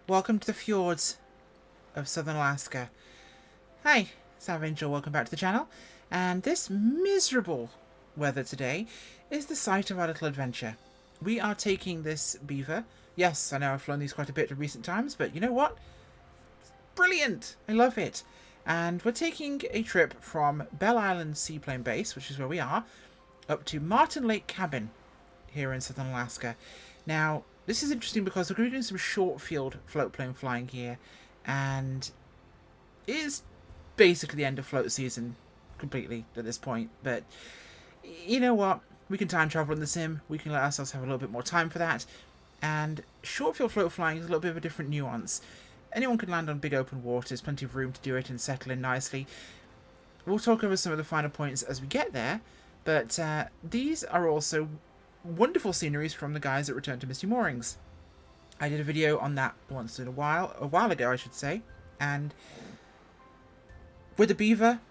Welcome to the fjords of southern Alaska. Hi, Sam Angel, welcome back to the channel. And this miserable weather today is the site of our little adventure. We are taking this Beaver. Yes, I know I've flown these quite a bit in recent times, but you know what? It's brilliant! I love it. And we're taking a trip from Bell Island Seaplane Base, which is where we are, up to Martin Lake Cabin here in southern Alaska. Now, this is interesting because we're going to be doing some short field float plane flying here, and it is basically the end of float season completely at this point. But you know what? We can time travel in the sim. We can let ourselves have a little bit more time for that. And short field float flying is a little bit of a different nuance. Anyone can land on big open water. There's plenty of room to do it and settle in nicely. We'll talk over some of the finer points as we get there. But these are also wonderful sceneries from the guys that Return to Misty Moorings. I did a video on that once in a while ago, I should say. And with the Beaver,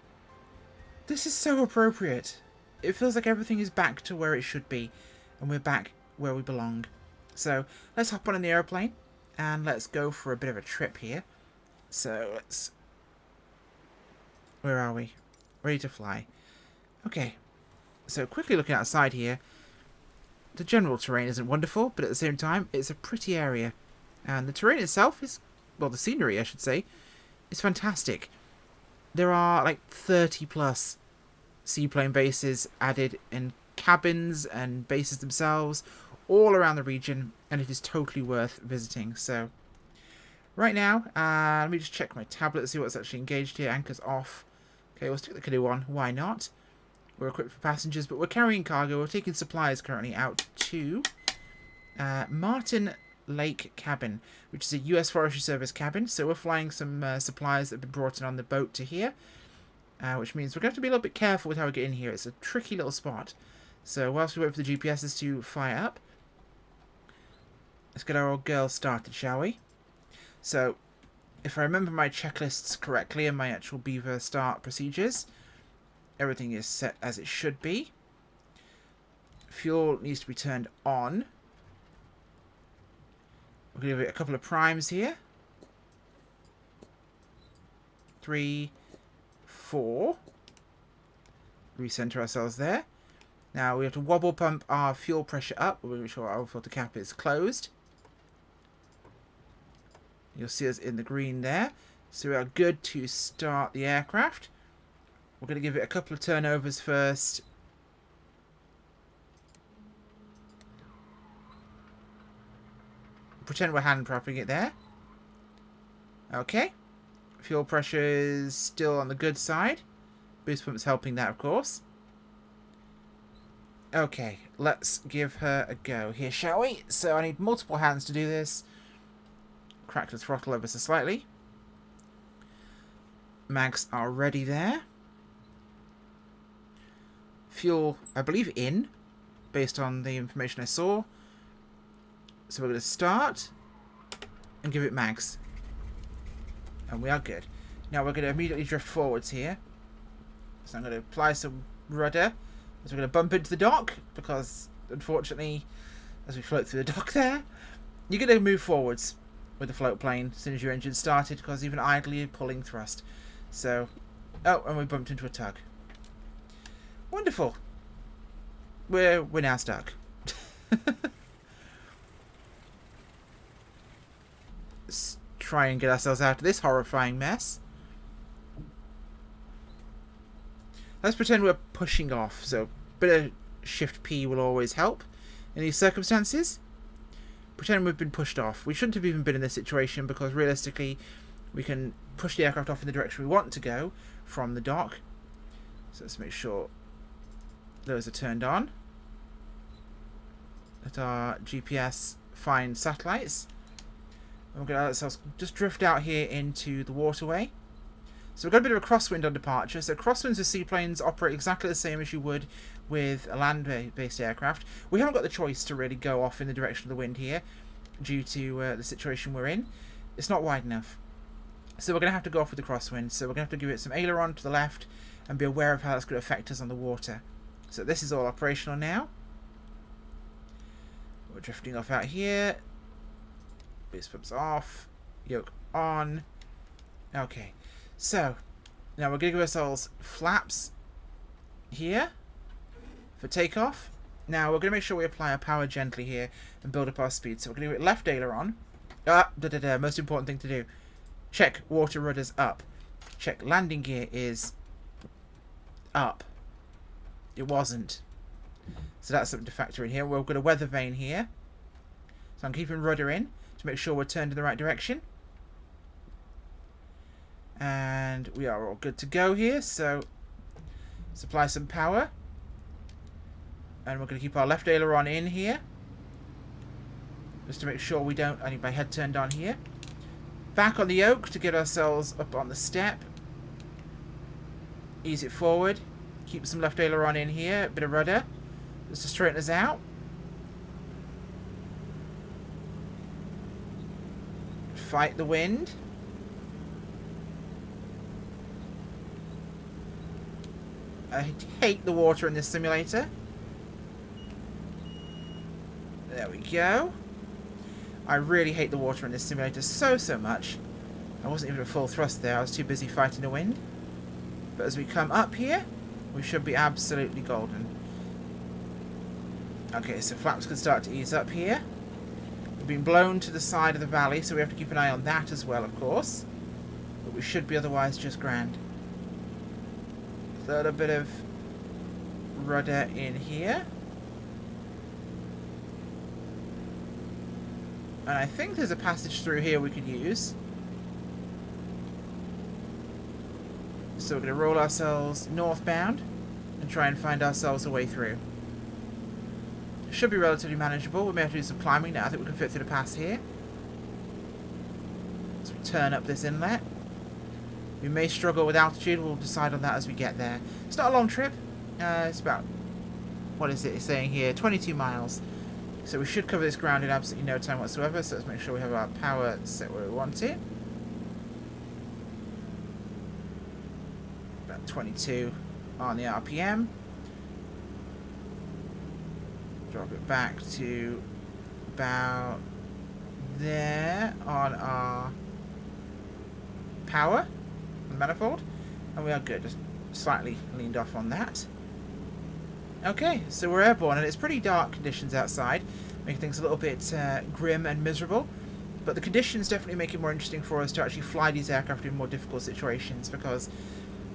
this is so appropriate. It feels like everything is back to where it should be, and we're back where we belong. So let's hop on in the airplane and let's go for a bit of a trip here. So let's... Where are we? Ready to fly. Okay. So quickly looking outside here, the general terrain isn't wonderful, but at the same time, it's a pretty area. And the terrain itself is, well, the scenery, I should say, is fantastic. There are like 30 plus seaplane bases added in cabins and bases themselves all around the region, and it is totally worth visiting. So right now, let me just check my tablet to see what's actually engaged here. Anchor's off. Okay, we'll stick the canoe on. Why not? We're equipped for passengers, but we're carrying cargo. We're taking supplies currently out to Martin Lake Cabin, which is a US Forestry Service cabin. So we're flying some supplies that have been brought in on the boat to here, which means we're going to have to be a little bit careful with how we get in here. It's a tricky little spot. So whilst we wait for the GPSs to fire up, let's get our old girl started, shall we? So if I remember my checklists correctly and my actual Beaver start procedures, everything is set as it should be. Fuel needs to be turned on. We're going to give it a couple of primes here. 3, 4. Recenter ourselves there. Now we have to wobble pump our fuel pressure up. We'll make sure our filter cap is closed. You'll see us in the green there. So we are good to start the aircraft. We're going to give it a couple of turnovers first. Pretend we're hand propping it there. Okay. Fuel pressure is still on the good side. Boost pump's helping that, of course. Okay, let's give her a go here, shall we? So I need multiple hands to do this. Crack the throttle ever so slightly. Mags are ready there. Fuel, I believe, in, based on the information I saw. So we're going to start and give it mags. And we are good. Now we're going to immediately drift forwards here. So I'm going to apply some rudder as we're going to bump into the dock, because unfortunately, as we float through the dock there, you're going to move forwards with the float plane as soon as your engine's started, because even idly you're pulling thrust. So, oh, and we bumped into a tug. Wonderful. We're now stuck. Let's try and get ourselves out of this horrifying mess. Let's pretend we're pushing off. So a bit of Shift P will always help in these circumstances. Pretend we've been pushed off. We shouldn't have even been in this situation, because realistically we can push the aircraft off in the direction we want to go from the dock. So let's make sure those are turned on. Let our GPS find satellites. And we're going to let ourselves just drift out here into the waterway. So we've got a bit of a crosswind on departure. So crosswinds with seaplanes operate exactly the same as you would with a land-based aircraft. We haven't got the choice to really go off in the direction of the wind here due to the situation we're in. It's not wide enough. So we're going to have to go off with the crosswind. So we're going to have to give it some aileron to the left and be aware of how that's going to affect us on the water. So this is all operational now. We're drifting off out here. Boost pumps off. Yoke on. Okay. So, now we're going to give ourselves flaps here for takeoff. Now, we're going to make sure we apply our power gently here and build up our speed. So we're going to do it left aileron. Most important thing to do. Check water rudders up. Check landing gear is up. It wasn't. So that's something to factor in here. We've got a weather vane here. So I'm keeping rudder in to make sure we're turned in the right direction. And we are all good to go here. So supply some power. And we're going to keep our left aileron in here. Just to make sure we don't... I need my head turned on here. Back on the yoke to get ourselves up on the step. Ease it forward. Keep some left aileron in here. A bit of rudder. Just to straighten us out. Fight the wind. I hate the water in this simulator. There we go. I really hate the water in this simulator so much. I wasn't even at full thrust there. I was too busy fighting the wind. But as we come up here, we should be absolutely golden. Okay, so flaps can start to ease up here. We've been blown to the side of the valley, so we have to keep an eye on that as well, of course. But we should be otherwise just grand. A little bit of rudder in here. And I think there's a passage through here we could use. So we're going to roll ourselves northbound and try and find ourselves a way through. Should be relatively manageable. We may have to do some climbing now. I think we can fit through the pass here. So we turn up this inlet. We may struggle with altitude. We'll decide on that as we get there. It's not a long trip. It's about, what is it? It's saying here, 22 miles. So we should cover this ground in absolutely no time whatsoever. So let's make sure we have our power set where we want it. About 22 on the RPM. Drop it back to about there on our power manifold. And we are good. Just slightly leaned off on that. Okay, so we're airborne, and it's pretty dark conditions outside, making things a little bit grim and miserable. But the conditions definitely make it more interesting for us to actually fly these aircraft in more difficult situations, because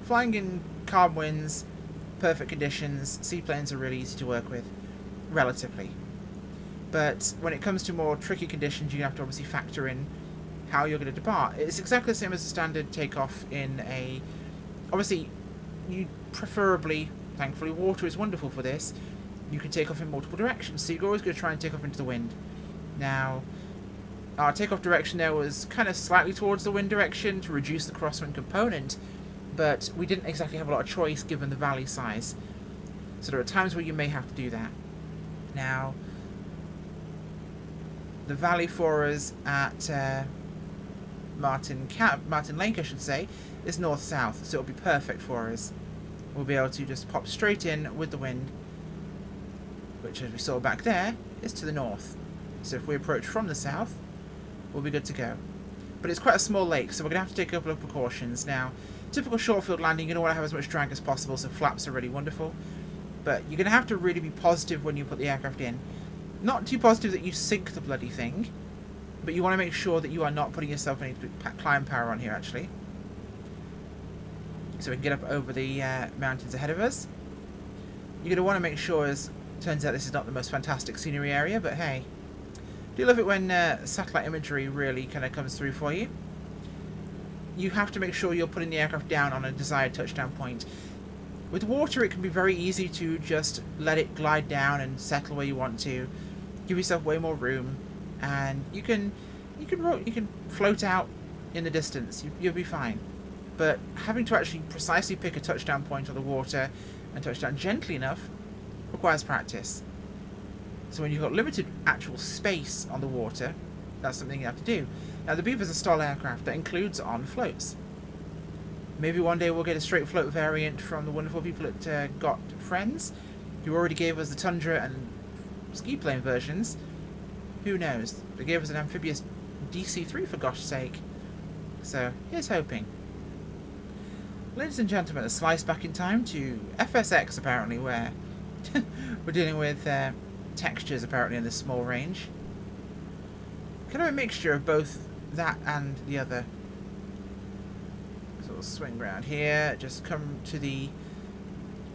flying in calm winds, perfect conditions, seaplanes are really easy to work with, relatively. But when it comes to more tricky conditions, you have to obviously factor in how you're going to depart. It's exactly the same as a standard takeoff in a... Obviously, you preferably... Thankfully, water is wonderful for this. You can take off in multiple directions, so you're always going to try and take off into the wind. Now, our takeoff direction there was kind of slightly towards the wind direction to reduce the crosswind component, but we didn't exactly have a lot of choice given the valley size. So there are times where you may have to do that. Now, the valley for us at Martin Lake, I should say, is north-south, so it'll be perfect for us. We'll be able to just pop straight in with the wind, which, as we saw back there, is to the north. So if we approach from the south, we'll be good to go. But it's quite a small lake, so we're going to have to take a couple of precautions. Now, typical short field landing, you're going to want to have as much drag as possible, so flaps are really wonderful. But you're going to have to really be positive when you put the aircraft in. Not too positive that you sink the bloody thing, but you want to make sure that you are not putting yourself any climb power on here, actually. So we can get up over the mountains ahead of us. You're going to want to make sure, as turns out this is not the most fantastic scenery area, but hey, do love it when satellite imagery really kind of comes through for you. You have to make sure you're putting the aircraft down on a desired touchdown point. With water, it can be very easy to just let it glide down and settle where you want to. Give yourself way more room, and you can float out in the distance. You'll be fine. But having to actually precisely pick a touchdown point on the water and touch down gently enough requires practice. So when you've got limited actual space on the water, that's something you have to do. Now, the Beaver's a stall aircraft that includes on floats. Maybe one day we'll get a straight float variant from the wonderful people at Got Friends, who already gave us the Tundra and ski plane versions. Who knows? They gave us an amphibious DC3 for gosh sake. So, here's hoping. Ladies and gentlemen, a slice back in time to FSX apparently, where we're dealing with textures apparently in this small range. Kind of a mixture of both that and the other. So we'll swing around here, just come to the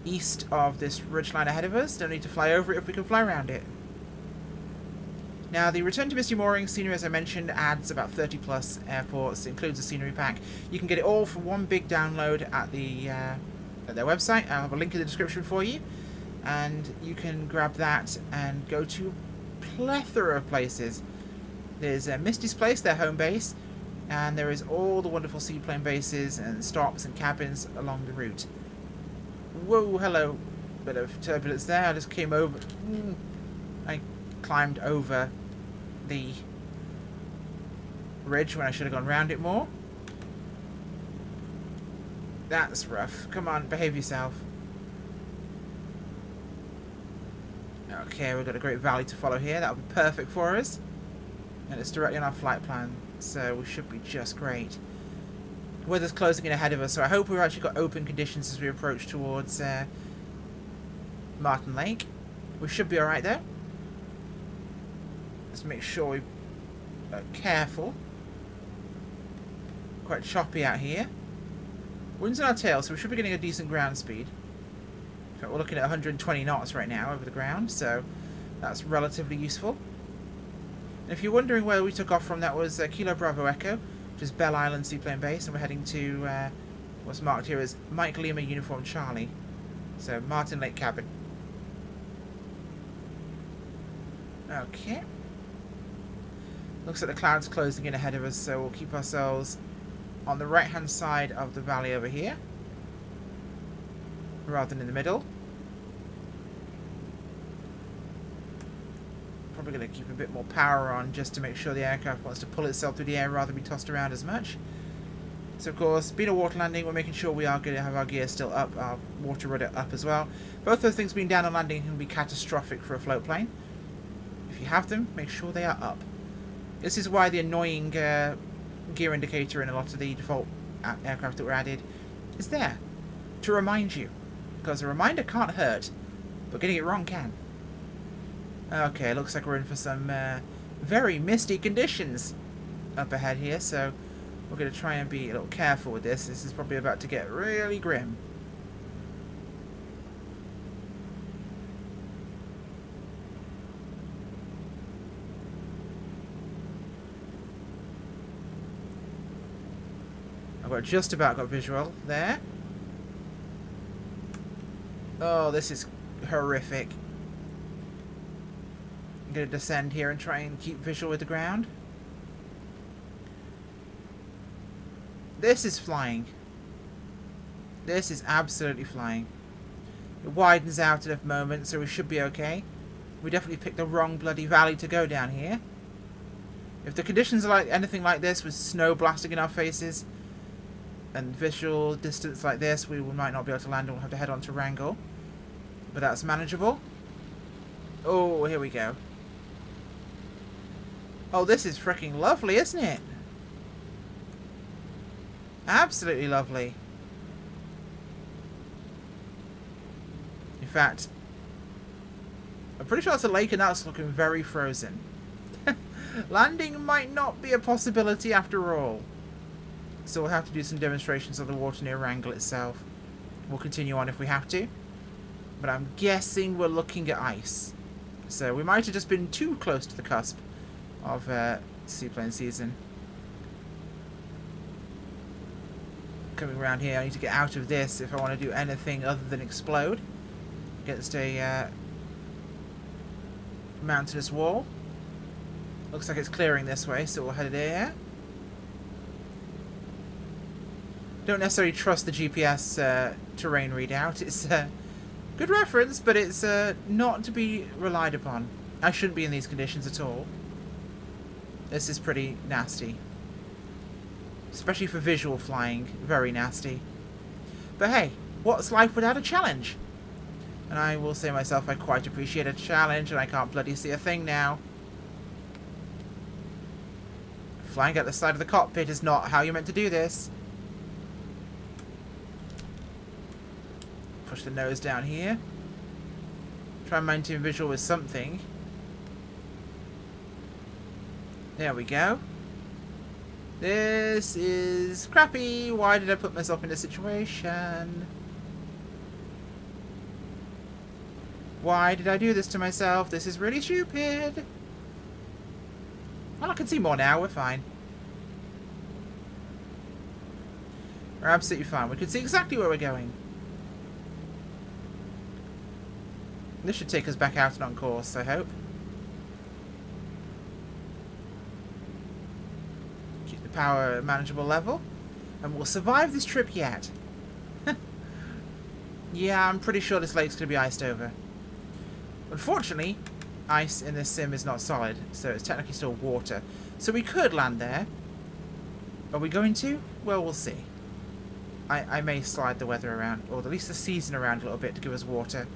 east of this ridgeline ahead of us. Don't need to fly over it if we can fly around it. Now, the Return to Misty Moorings scenery, as I mentioned, adds about 30 plus airports. It includes a scenery pack. You can get it all for one big download at their website. I'll have a link in the description for you. And you can grab that and go to a plethora of places. There's Misty's Place, their home base, and there is all the wonderful seaplane bases and stops and cabins along the route. Whoa, hello. Bit of turbulence there. I just came over. I climbed over the ridge when I should have gone round it more. That's rough. Come on, behave yourself. Okay, we've got a great valley to follow here. That'll be perfect for us. And it's directly on our flight plan, so we should be just great. Weather's closing in ahead of us, so I hope we've actually got open conditions as we approach towards Martin Lake. We should be alright though. Let's make sure we're careful. Quite choppy out here. Wind's in our tail, so we should be getting a decent ground speed. In fact, we're looking at 120 knots right now over the ground, so that's relatively useful. And if you're wondering where we took off from, that was Kilo Bravo Echo, which is Bell Island Seaplane Base, and we're heading to what's marked here as Mike Lima Uniform Charlie. So, Martin Lake Cabin. Okay. Looks like the clouds closing in ahead of us, so we'll keep ourselves on the right-hand side of the valley over here, rather than in the middle. Probably going to keep a bit more power on just to make sure the aircraft wants to pull itself through the air rather than be tossed around as much. So of course, being a water landing, we're making sure we are going to have our gear still up, our water rudder up as well. Both those things being down on landing can be catastrophic for a float plane. If you have them, make sure they are up. This is why the annoying gear indicator in a lot of the default aircraft that were added is there, to remind you. Because a reminder can't hurt, but getting it wrong can. Okay, looks like we're in for some very misty conditions up ahead here, so we're going to try and be a little careful with this. This is probably about to get really grim. I've just about got visual there. Oh, this is horrific. I'm going to descend here and try and keep visual with the ground. This is flying. This is absolutely flying. It widens out at a moment, so we should be okay. We definitely picked the wrong bloody valley to go down here. If the conditions are like anything like this, with snow blasting in our faces and visual distance like this, we might not be able to land and we'll have to head on to Wrangell. But that's manageable. Oh, here we go. Oh, this is freaking lovely, isn't it? Absolutely lovely. In fact, I'm pretty sure that's a lake and that's looking very frozen. Landing might not be a possibility after all. So we'll have to do some demonstrations of the water near Wrangell itself. We'll continue on if we have to. But I'm guessing we're looking at ice. So we might have just been too close to the cusp of seaplane season. Coming around here, I need to get out of this if I want to do anything other than explode against a mountainous wall. Looks like it's clearing this way, so we'll head there. Don't necessarily trust the GPS terrain readout. It's a good reference, but it's not to be relied upon. I shouldn't be in these conditions at all. This is pretty nasty. Especially for visual flying. Very nasty. But hey, what's life without a challenge? And I will say myself, I quite appreciate a challenge, and I can't bloody see a thing now. Flying at the side of the cockpit is not how you're meant to do this. Push the nose down here. Try and maintain visual with something. There we go. This is crappy. Why did I put myself in this situation? Why did I do this to myself? This is really stupid. Well, I can see more now. We're fine. We're absolutely fine. We can see exactly where we're going. This should take us back out and on course, I hope. Keep the power at a manageable level. And we'll survive this trip yet. Yeah, I'm pretty sure this lake's going to be iced over. Unfortunately, ice in this sim is not solid, so it's technically still water. So we could land there. Are we going to? Well, we'll see. I may slide the weather around, or at least the season around a little bit to give us water.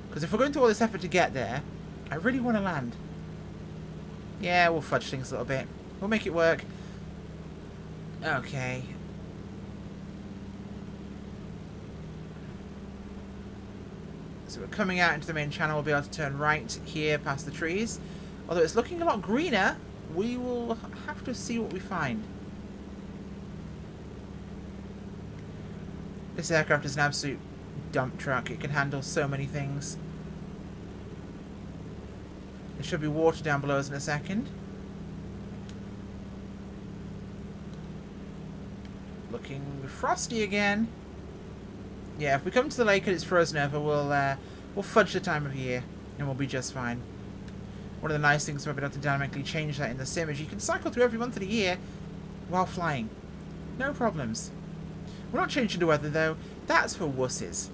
Because if we're going to all this effort to get there, I really want to land. Yeah, we'll fudge things a little bit. We'll make it work. Okay. So we're coming out into the main channel. We'll be able to turn right here past the trees. Although it's looking a lot greener, we will have to see what we find. This aircraft is an absolute dump truck. It can handle so many things. There should be water down below us in a second. Looking frosty again. Yeah, if we come to the lake and it's frozen over, we'll fudge the time of year and we'll be just fine. One of the nice things about being able to dynamically change that in the sim is you can cycle through every month of the year while flying. No problems. We're not changing the weather though. That's for wusses.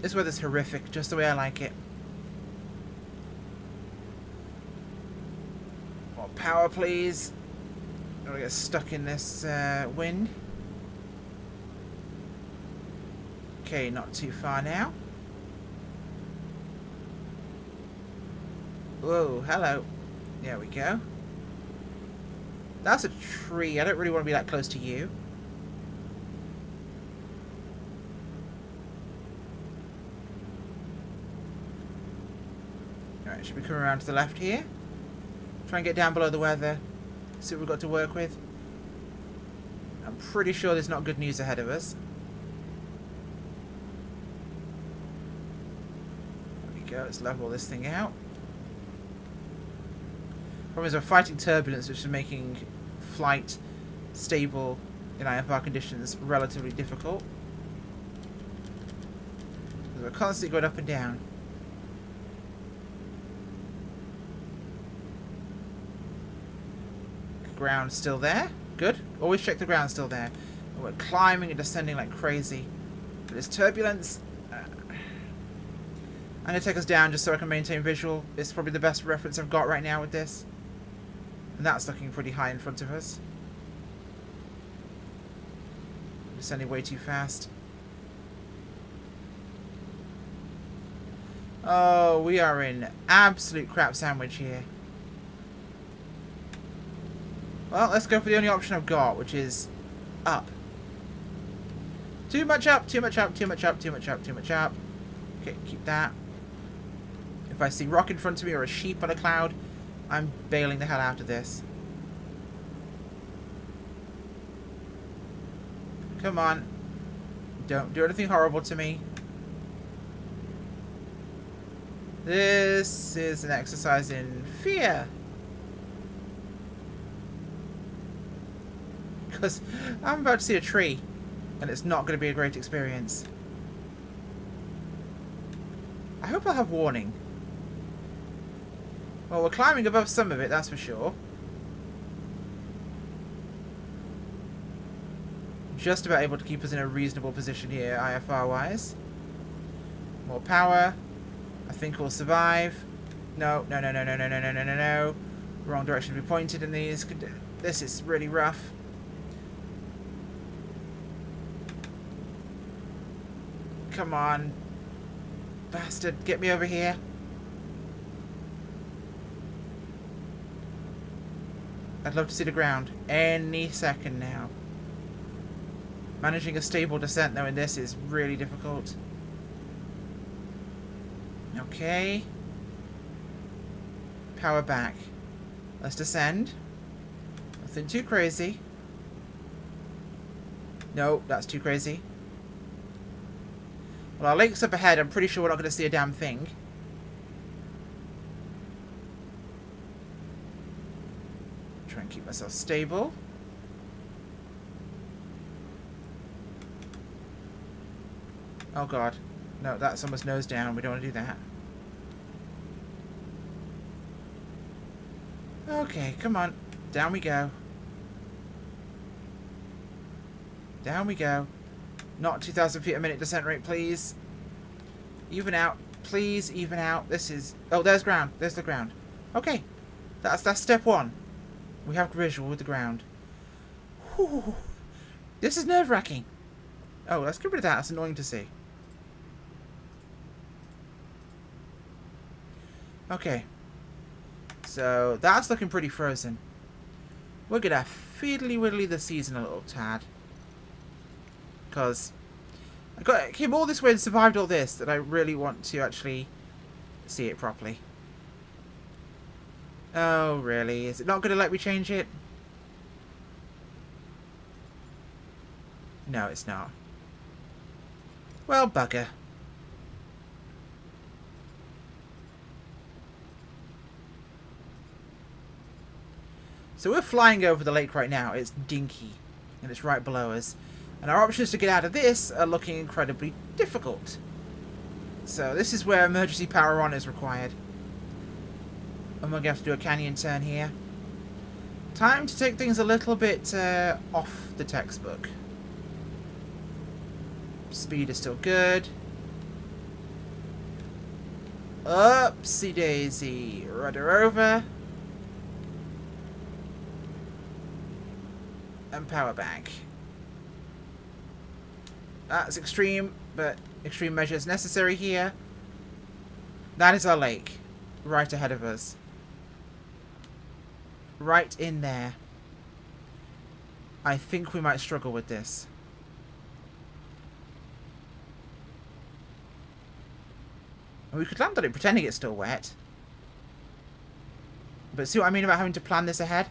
This weather's horrific, just the way I like it. More power, please. Don't want to get stuck in this wind. Okay, not too far now. Whoa, hello. There we go. That's a tree. I don't really want to be that close to you. Alright, should we come around to the left here? Try and get down below the weather. See what we've got to work with. I'm pretty sure there's not good news ahead of us. There we go. Let's level this thing out. Problem is we're fighting turbulence, which is making flight stable in IFR conditions relatively difficult. We're constantly going up and down. Ground still there. Good. Always check the ground still there. And we're climbing and descending like crazy. But this turbulence... I'm going to take us down just so I can maintain visual. It's probably the best reference I've got right now with this. And that's looking pretty high in front of us. Descending way too fast. Oh, we are in absolute crap sandwich here. Well, let's go for the only option I've got, which is up. Too much up, too much up, too much up, too much up, too much up. Okay, keep that. If I see rock in front of me or a sheep on a cloud, I'm bailing the hell out of this. Come on. Don't do anything horrible to me. This is an exercise in fear. Because I'm about to see a tree, and it's not going to be a great experience. I hope I'll have warning. Well, we're climbing above some of it, that's for sure. Just about able to keep us in a reasonable position here, IFR-wise. More power. I think we'll survive. No, no, no, no, no, no, no, no, no, no, no. Wrong direction to be pointed in these. This is really rough. Come on. Bastard, get me over here. I'd love to see the ground any second now. Managing a stable descent, though, in this is really difficult. Okay. Power back. Let's descend. Nothing too crazy. No, that's too crazy. Well, our lake's up ahead. I'm pretty sure we're not going to see a damn thing. Try and keep myself stable. Oh god. No, that's almost nose down. We don't want to do that. Okay, come on. Down we go. Down we go. Not 2,000 feet a minute descent rate, please. Even out. Please, even out. This is... Oh, there's ground. There's the ground. Okay. That's step one. We have visual with the ground. Whew. This is nerve-wracking. Oh, let's get rid of that. That's annoying to see. Okay. So, that's looking pretty frozen. We're going to fiddly-widdly the season a little tad. Because I came all this way and survived all this, that I really want to actually see it properly. Oh, really? Is it not going to let me change it? No, it's not. Well, bugger. So we're flying over the lake right now. It's dinky. And it's right below us. And our options to get out of this are looking incredibly difficult. So this is where emergency power on is required. And we're going to have to do a canyon turn here. Time to take things a little bit off the textbook. Speed is still good. Upsy daisy. Rudder over. And power back. That's extreme, but extreme measures necessary here. That is our lake. Right ahead of us. Right in there. I think we might struggle with this. And we could land on it pretending it's still wet. But see what I mean about having to plan this ahead?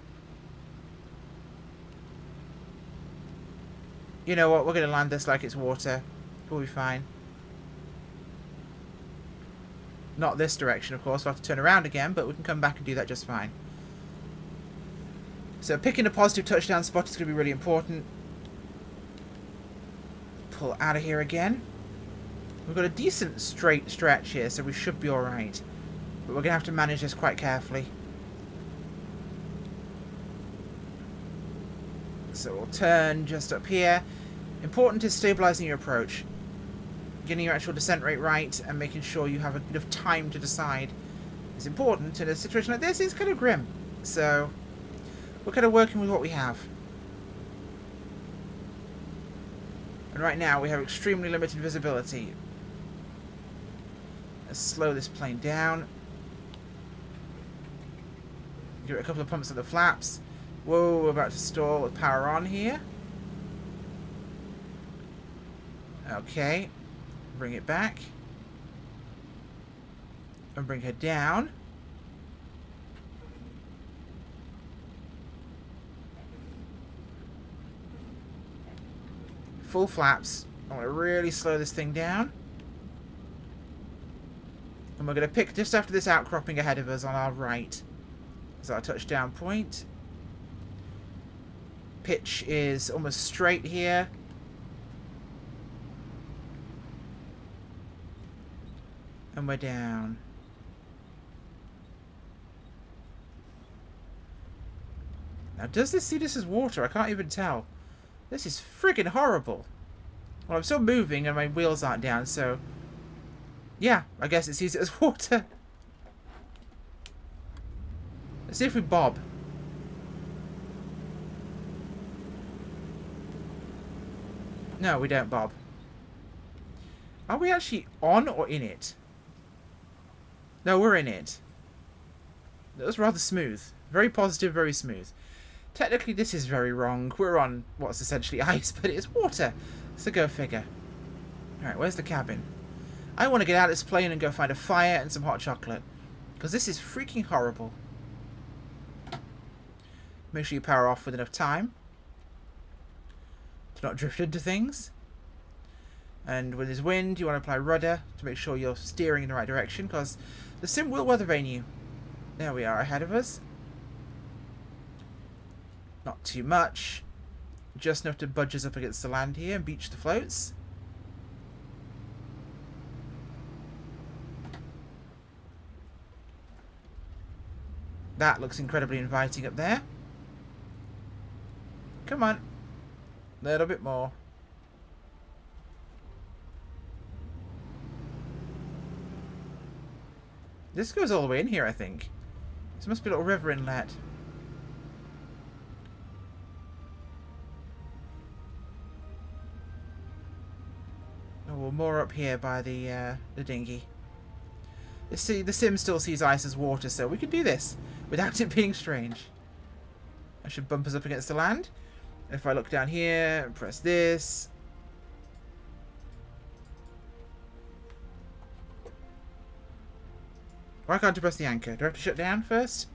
You know what, we're going to land this like it's water. We'll be fine. Not this direction, of course. We'll have to turn around again, but we can come back and do that just fine. So picking a positive touchdown spot is going to be really important. Pull out of here again. We've got a decent straight stretch here, so we should be alright. But we're going to have to manage this quite carefully. So we'll turn just up here. Important is stabilising your approach. Getting your actual descent rate right and making sure you have enough time to decide is important. In a situation like this, it's kind of grim. So we're kind of working with what we have. And right now we have extremely limited visibility. Let's slow this plane down. Give it a couple of pumps at the flaps. Whoa, we're about to stall with power on here. Okay. Bring it back. And bring her down. Full flaps. I want to really slow this thing down. And we're going to pick just after this outcropping ahead of us on our right. Is our touchdown point. Pitch is almost straight here. And we're down. Now, does this see this as water? I can't even tell. This is friggin' horrible. Well, I'm still moving and my wheels aren't down, so... yeah, I guess it sees it as water. Let's see if we bob. No, we don't bob. Are we actually on or in it? No, we're in it. That was rather smooth. Very positive, very smooth. Technically, this is very wrong. We're on what's essentially ice, but it's water. So go figure. Alright, where's the cabin? I want to get out of this plane and go find a fire and some hot chocolate. Because this is freaking horrible. Make sure you power off with enough time to not drift into things. And when there's wind, you want to apply rudder to make sure you're steering in the right direction, because the sim will weather vane you. There we are ahead of us. Not too much. Just enough to budge us up against the land here and beach the floats. That looks incredibly inviting up there. Come on. A little bit more. This goes all the way in here, I think. This must be a little river inlet. Oh, well, more up here by the dinghy. The sim still sees ice as water, so we can do this without it being strange. I should bump us up against the land. If I look down here and press this. Why can't I press the anchor? Do I have to shut down first?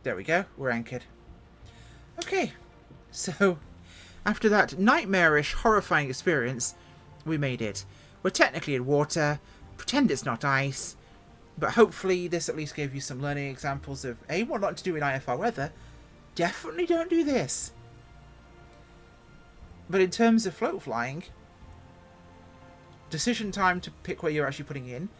There we go. We're anchored. Okay. So, after that nightmarish, horrifying experience, we made it. We're technically in water. Pretend it's not ice. But hopefully this at least gave you some learning examples of A, what not to do in IFR weather. Definitely don't do this. But in terms of float flying, decision time to pick where you're actually putting in,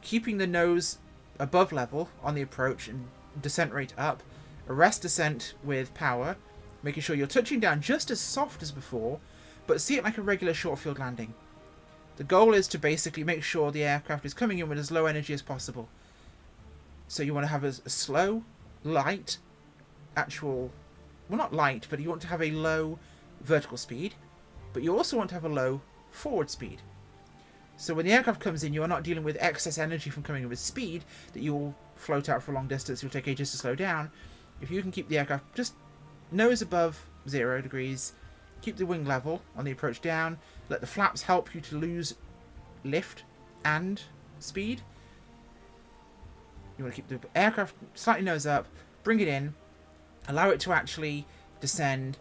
keeping the nose above level on the approach and descent rate up, arrest descent with power, making sure you're touching down just as soft as before, but see it like a regular short field landing. The goal is to basically make sure the aircraft is coming in with as low energy as possible. So you want to have a slow, light, actual... well, not light, but you want to have a low vertical speed, but you also want to have a low forward speed. So when the aircraft comes in, you are not dealing with excess energy from coming in with speed that you'll float out for a long distance, you'll take ages to slow down. If you can keep the aircraft just nose above 0 degrees, keep the wing level on the approach down, let the flaps help you to lose lift and speed. You want to keep the aircraft slightly nose up, bring it in, allow it to actually descend,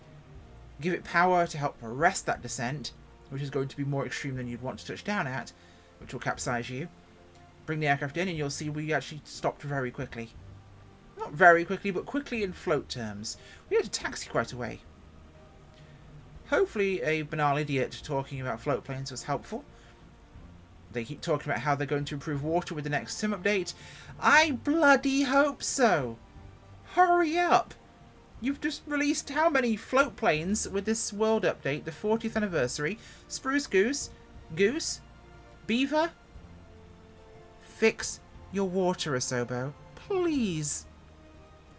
give it power to help arrest that descent, which is going to be more extreme than you'd want to touch down at, which will capsize you. Bring the aircraft in and you'll see we actually stopped very quickly. Not very quickly, but quickly in float terms. We had to taxi quite a way. Hopefully a banal idiot talking about float planes was helpful. They keep talking about how they're going to improve water with the next sim update. I bloody hope so! Hurry up! You've just released how many float planes with this world update, the 40th anniversary? Spruce Goose? Goose? Beaver? Fix your water, Asobo. Please.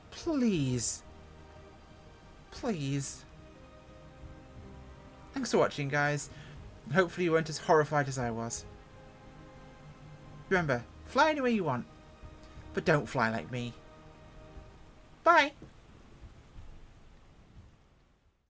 Please. Please. Thanks for watching, guys. Hopefully you weren't as horrified as I was. Remember, fly anywhere you want, but don't fly like me. Bye!